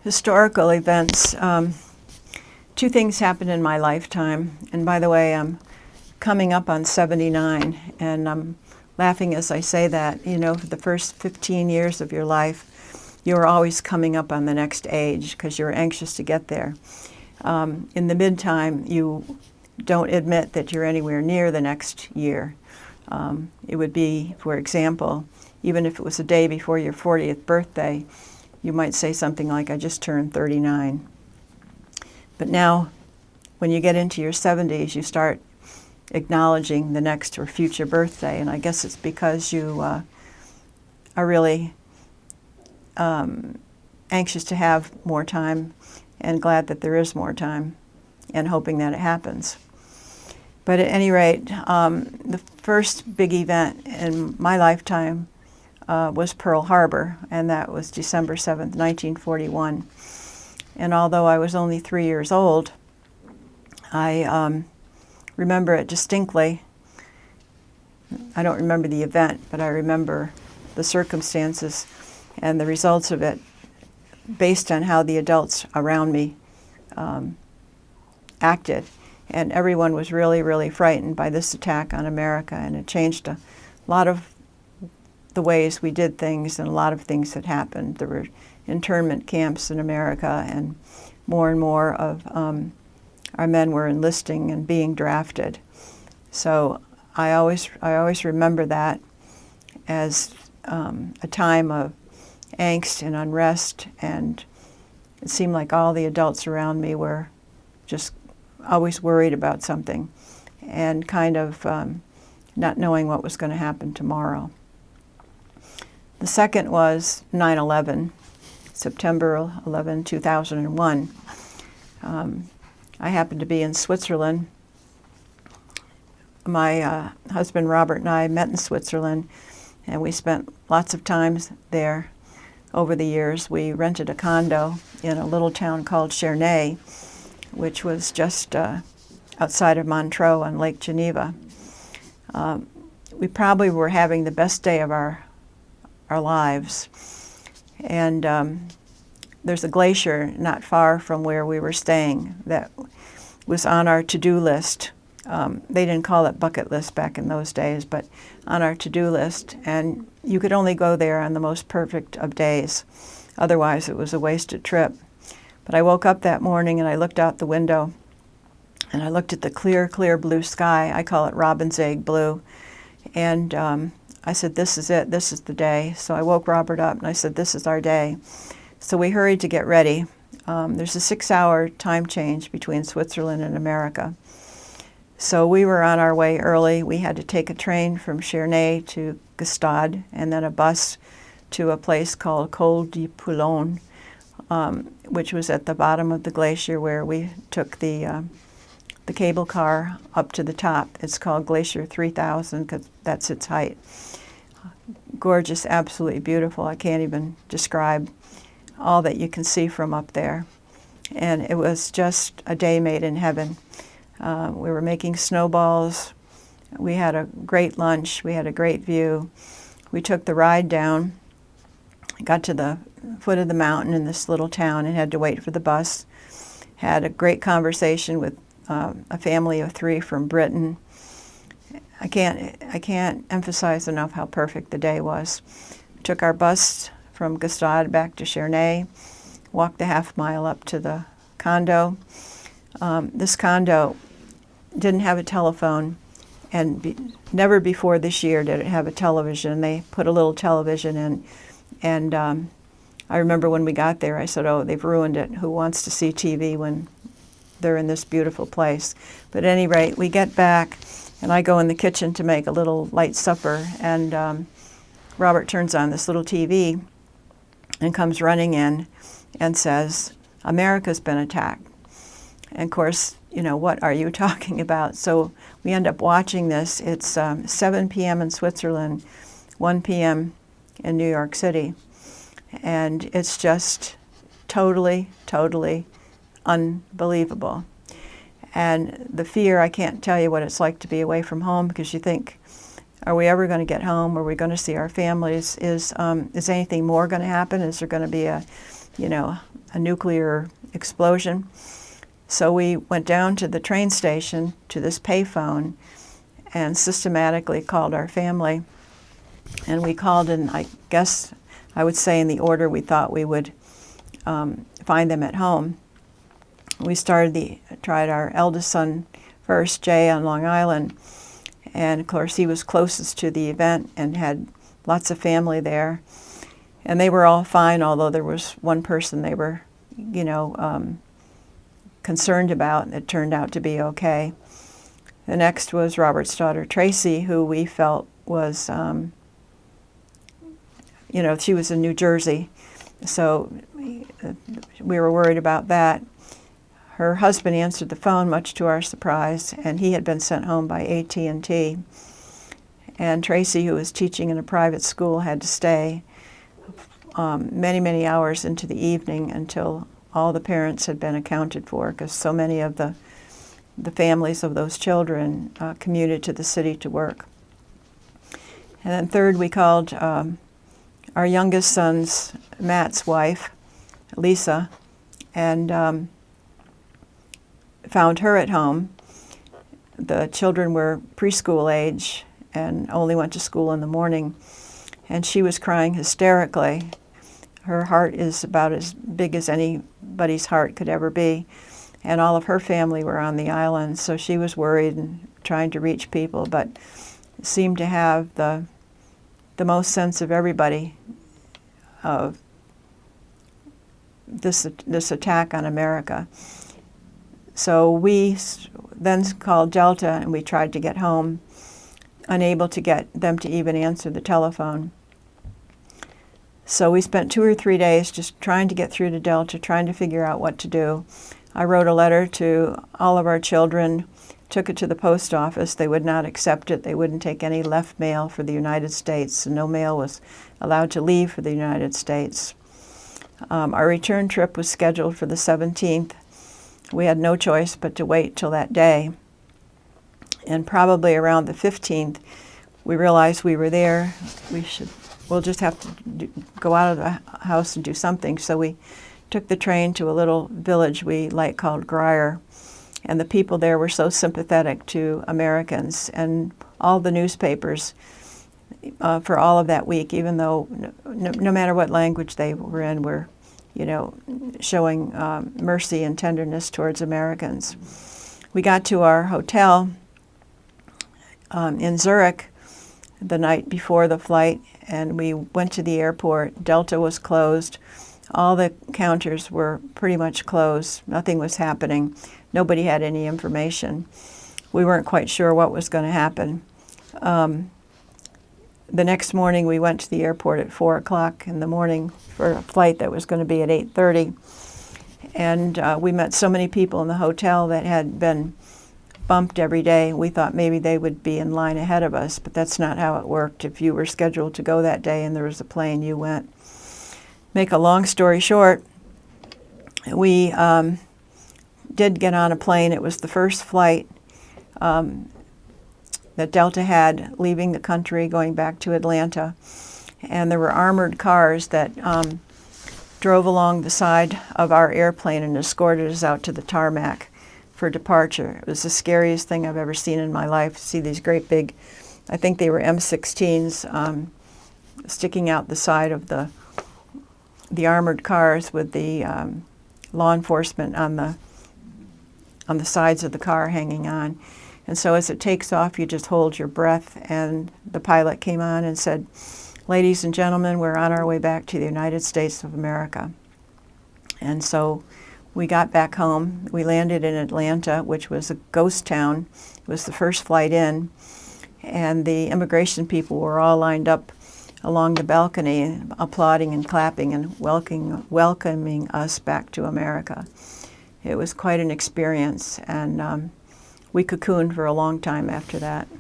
historical events. Two things happened in my lifetime. And by the way, I'm coming up on 79, and I'm laughing as I say that. You know, for the first 15 years of your life, you're always coming up on the next age because you're anxious to get there. In the meantime, you don't admit that you're anywhere near the next year. It would be, for example, even if it was a day before your 40th birthday, you might say something like, I just turned 39. But now, when you get into your 70s, you start acknowledging the next or future birthday, and I guess it's because you are really anxious to have more time and glad that there is more time and hoping that it happens. But at any rate, the first big event in my lifetime was Pearl Harbor, and that was December 7th, 1941. And although I was only 3 years old, I remember it distinctly. I don't remember the event, but I remember the circumstances and the results of it based on how the adults around me acted. And everyone was really, really frightened by this attack on America, and it changed a lot of the ways we did things and a lot of things that happened. There were internment camps in America, and more of our men were enlisting and being drafted. So I always remember that as a time of angst and unrest, and it seemed like all the adults around me were just always worried about something and kind of not knowing what was going to happen tomorrow. The second was 9/11, September 11, 2001. I happened to be in Switzerland. My husband Robert and I met in Switzerland, and we spent lots of time there over the years. We rented a condo in a little town called Cherney, which was just outside of Montreux on Lake Geneva. We probably were having the best day of our lives. And there's a glacier not far from where we were staying that was on our to-do list. They didn't call it bucket list back in those days, but on our to-do list. And you could only go there on the most perfect of days. Otherwise, it was a wasted trip. But I woke up that morning and I looked out the window and I looked at the clear, clear blue sky. I call it robin's egg blue. And I said, this is it. This is the day. So I woke Robert up and I said, this is our day. So we hurried to get ready. There's a 6-hour time change between Switzerland and America. So we were on our way early. We had to take a train from Cherney to Gstaad and then a bus to a place called Col de Poulon, which was at the bottom of the glacier where we took the cable car up to the top. It's called Glacier 3000 because that's its height. Gorgeous, absolutely beautiful. I can't even describe all that you can see from up there. And it was just a day made in heaven. We were making snowballs. We had a great lunch. We had a great view. We took the ride down, got to the foot of the mountain in this little town and had to wait for the bus. Had a great conversation with a family of 3 from Britain. I can't emphasize enough how perfect the day was. Took our bus from Gstaad back to Cherney, walked the half-mile up to the condo. This condo didn't have a telephone, and never before this year did it have a television. They put a little television in, and I remember when we got there, I said, oh, they've ruined it. Who wants to see TV when they're in this beautiful place? But at any rate, we get back, and I go in the kitchen to make a little light supper, and Robert turns on this little TV and comes running in and says, America's been attacked. And of course, you know, what are you talking about? So we end up watching this. It's 7 p.m. in Switzerland, 1 p.m. in New York City. And it's just totally, totally unbelievable. And the fear, I can't tell you what it's like to be away from home, because you think, are we ever going to get home? Are we going to see our families? Is anything more going to happen? Is there going to be a a nuclear explosion. So we went down to the train station, to this payphone, and systematically called our family. And we called in, I guess, I would say in the order we thought we would find them at home. We tried our eldest son first, Jay, on Long Island. And of course, he was closest to the event and had lots of family there. And they were all fine, although there was one person they were, concerned about, and it turned out to be okay. The next was Robert's daughter, Tracy, who we felt was, she was in New Jersey, so we were worried about that. Her husband answered the phone, much to our surprise, and he had been sent home by AT&T. And Tracy, who was teaching in a private school, had to stay many, many hours into the evening until all the parents had been accounted for, because so many of the families of those children commuted to the city to work. And then third, we called our youngest son's, Matt's wife, Lisa, and found her at home. The children were preschool age and only went to school in the morning, and she was crying hysterically. Her heart is about as big as anybody's heart could ever be, and all of her family were on the island, so she was worried and trying to reach people, but seemed to have the most sense of everybody of this attack on America. So we then called Delta, and we tried to get home, unable to get them to even answer the telephone. So we spent 2 or 3 days just trying to get through to Delta, trying to figure out what to do. I wrote a letter to all of our children, took it to the post office. They would not accept it. They wouldn't take any left mail for the United States, so no mail was allowed to leave for the United States. Our return trip was scheduled for the 17th. We had no choice but to wait till that day. And probably around the 15th, we realized we were there. We'll just have to go out of the house and do something. So we took the train to a little village we like called Greyer. And the people there were so sympathetic to Americans. And all the newspapers for all of that week, even though no matter what language they were in, were showing mercy and tenderness towards Americans. We got to our hotel in Zurich the night before the flight, and we went to the airport. Delta was closed. All the counters were pretty much closed. Nothing was happening. Nobody had any information. We weren't quite sure what was going to happen. The next morning, we went to the airport at 4 o'clock in the morning for a flight that was going to be at 8:30. And we met so many people in the hotel that had been bumped every day. We thought maybe they would be in line ahead of us, but that's not how it worked. If you were scheduled to go that day and there was a plane, you went. Make a long story short, we did get on a plane. It was the first flight that Delta had leaving the country, going back to Atlanta. And there were armored cars that drove along the side of our airplane and escorted us out to the tarmac for departure. It was the scariest thing I've ever seen in my life, to see these great big, I think they were M16s, sticking out the side of the armored cars with the law enforcement on the sides of the car hanging on. And so as it takes off, you just hold your breath, and the pilot came on and said, "Ladies and gentlemen, we're on our way back to the United States of America." And so we got back home. We landed in Atlanta, which was a ghost town. It was the first flight in, and the immigration people were all lined up along the balcony, applauding and clapping and welcoming us back to America. It was quite an experience, and we cocooned for a long time after that.